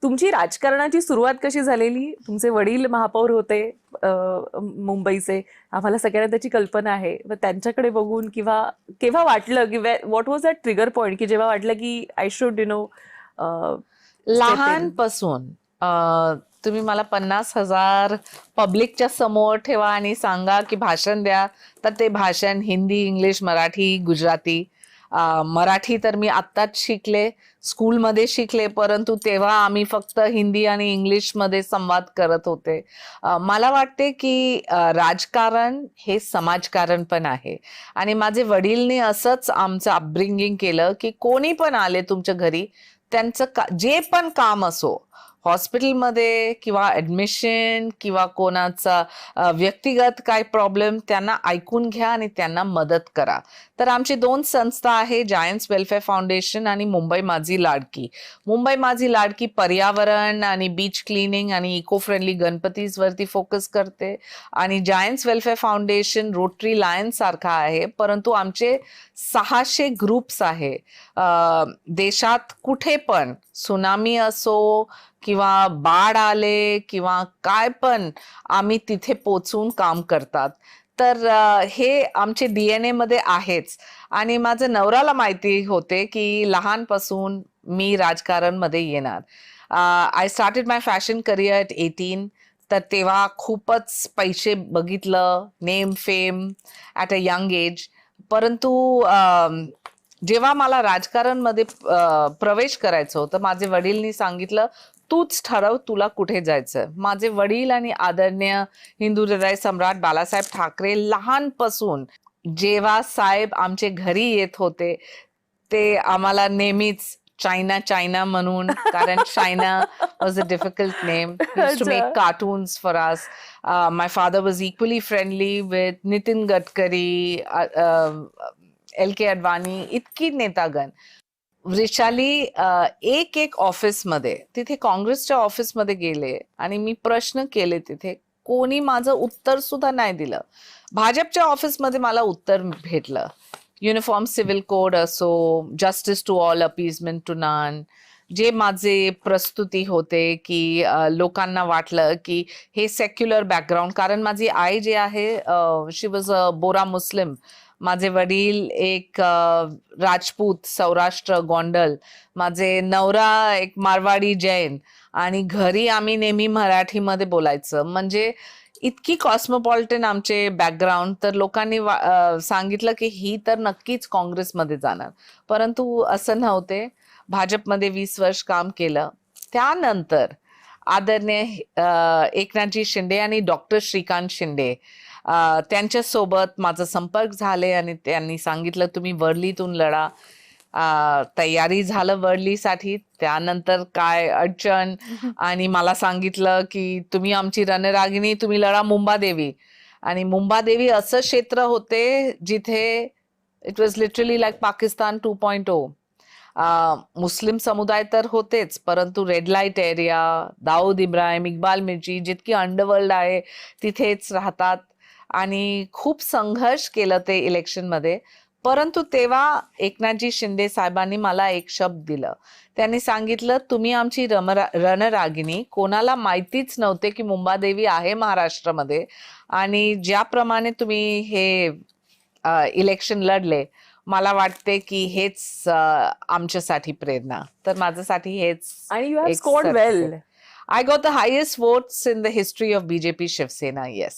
तुमची राजकारणाची सुरुवात कशी झालेली? तुमचे वडील महापौर होते मुंबईचे. आम्हाला सगळ्यांना त्याची कल्पना आहे. मग त्यांच्याकडे बघून किंवा केव्हा वाटलं की what was that trigger point की जेव्हा वाटलं की आय शुड स्टेप इन? लहानपासून तुम्ही मला 50,000 पब्लिकच्या समोर ठेवा आणि सांगा की भाषण द्या, तर ते भाषण हिंदी, इंग्लिश, मराठी, गुजराती. मराठी तर मी आत्ताच शिकले, स्कूलमध्ये शिकले, परंतु तेव्हा आम्ही फक्त हिंदी आणि इंग्लिशमध्ये संवाद करत होते. मला वाटते की राजकारण हे समाजकारण पण आहे आणि माझे वडीलने असंच आमचं अपब्रिंगिंग केलं की कोणी पण आले तुमच्या घरी, त्यांचं जे पण काम असो, हॉस्पिटलमध्ये किंवा ऍडमिशन किंवा कोणाचा व्यक्तिगत काय प्रॉब्लेम, त्यांना ऐकून घ्या आणि त्यांना मदत करा. तर आमची 2 संस्था आहे, जायंट्स वेलफेअर फाउंडेशन आणि मुंबई माझी लाडकी. मुंबई माझी लाडकी पर्यावरण आणि बीच क्लिनिंग आणि इको फ्रेंडली गणपतीवरती फोकस करते आणि Giants Welfare Foundation Rotary Lions सारखा आहे, परंतु आमचे 600 ग्रुप्स आहे. देशात कुठे पण सुनामी असो किंवा बाढ आले किंवा काय पण, आम्ही तिथे पोचून काम करतात. तर हे आमचे DNA मध्ये आहेच. आणि माझं नवऱ्याला माहिती होते की लहानपासून मी राजकारण मध्ये येणार. I started my fashion career at 18. तर तेव्हा खूपच पैसे बघितलं, name fame at a young age. परंतु जेव्हा मला राजकारण मध्ये प्रवेश करायचं होतं, माझे वडीलनी सांगितलं तूच ठरव तुला कुठे जायचं. माझे वडील आणि आदरणीय हिंदू हृदय सम्राट बाळासाहेब ठाकरे लहानपासून जेव्हा साहेब आमचे घरी येत होते, ते आम्हाला नेहमीच चायना चायना म्हणून, कारण China was a difficult name, used to make अच्छा. Cartoons for us. My father was equally friendly with Nitin Gadkari, LK Advani, इतकी नेतागण. वृषाली एक एक ऑफिसमध्ये, तिथे काँग्रेसच्या ऑफिसमध्ये गेले आणि मी प्रश्न केले, तिथे कोणी माझं उत्तर सुद्धा नाही दिलं. भाजपच्या ऑफिसमध्ये मला उत्तर भेटलं. युनिफॉर्म सिव्हिल कोड असो, justice to all, appeasement to none, जे माझे प्रस्तुती होते की लोकांना वाटलं की हे सेक्युलर बॅकग्राऊंड, कारण माझी आई जे आहे शी वॉज अ बोरा मुस्लिम, माझे वडील एक राजपूत सौराष्ट्र गोंडल, माझे नवरा एक मारवाडी जैन, आणि घरी आम्ही नेहमी मराठीमध्ये बोलायचं. म्हणजे इतकी कॉस्मोपॉलिटन आमचे बॅकग्राऊंड. तर लोकांनी सांगितलं की ही तर नक्कीच काँग्रेसमध्ये जाणार, परंतु असं नव्हते. भाजपमध्ये 20 वर्ष काम केलं. त्यानंतर आदरणीय एकनाथजी शिंदे आणि डॉक्टर श्रीकांत शिंदे त्यांच्यासोबत माझा संपर्क झाले आणि त्यांनी सांगितलं तुम्ही वर्लीतून लढा. तयारी झालं वर्लीसाठी. त्यानंतर काय अडचण, आणि मला सांगितलं की तुम्ही आमची रणरागिणी, तुम्ही लढा मुंबादेवी. आणि मुंबादेवी असं क्षेत्र होते जिथे it was literally like Pakistan 2.0. मुस्लिम समुदाय तर होतेच, परंतु red light area, Dawood Ibrahim, Iqbal Mirchi, जितकी अंडरवर्ल्ड आहे तिथेच राहतात. आणि खूप संघर्ष केलं ते इलेक्शनमध्ये. परंतु तेव्हा एकनाथजी शिंदे साहेबांनी मला एक शब्द दिलं. त्यांनी सांगितलं तुम्ही आमची रणरागिणी. कोणाला माहितीच नव्हते की मुंबादेवी आहे महाराष्ट्रामध्ये, आणि ज्याप्रमाणे तुम्ही हे इलेक्शन लढले, मला वाटते की हेच आमच्यासाठी प्रेरणा. तर माझ्यासाठी हेच आणि यू हॅव एक scored well. Certificate. I got the highest votes in the history of BJP Shiv Sena, yes.